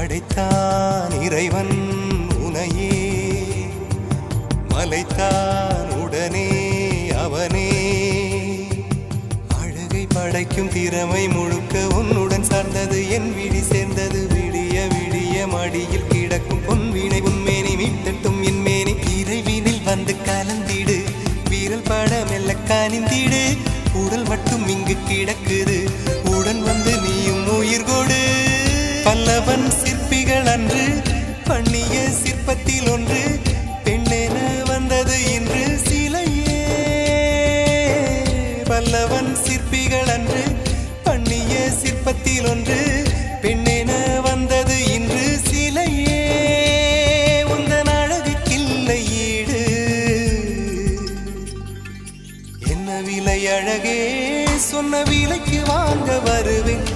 படைத்தான் இறைவன் உனையே, மலைத்தான் உடனே அவனே. அழகை படைக்கும் திறமை முழுக்க உன்னுடன் சார்ந்தது, என் விழி சேர்ந்தது. விடிய விடிய மடியில் கிடக்கும் பொன்வினை உன்மேனி மீட்டட்டும் என் மேனி. இறைவினில் வந்து கலந்திடு, வீரல் பட மெல்ல காணிந்திடு. உடல் மட்டும் இங்கு கிடக்குது, உடன் வந்து நீயும் உயிர் கொடு. பல்லவன் சிற்பிகள் அன்று பண்ணிய சிற்பத்தில் ஒன்று, பெண்ணென வந்தது இன்று சிலையே. பல்லவன் சிற்பிகள் அன்று பண்ணிய சிற்பத்தில் ஒன்று, பெண்ணென வந்தது இன்று சிலையே. உந்தன் அழகுக்கில்லை ஈடு, என்ன விலை அழகே, சொன்ன விலைக்கு வாங்க வருவேன்.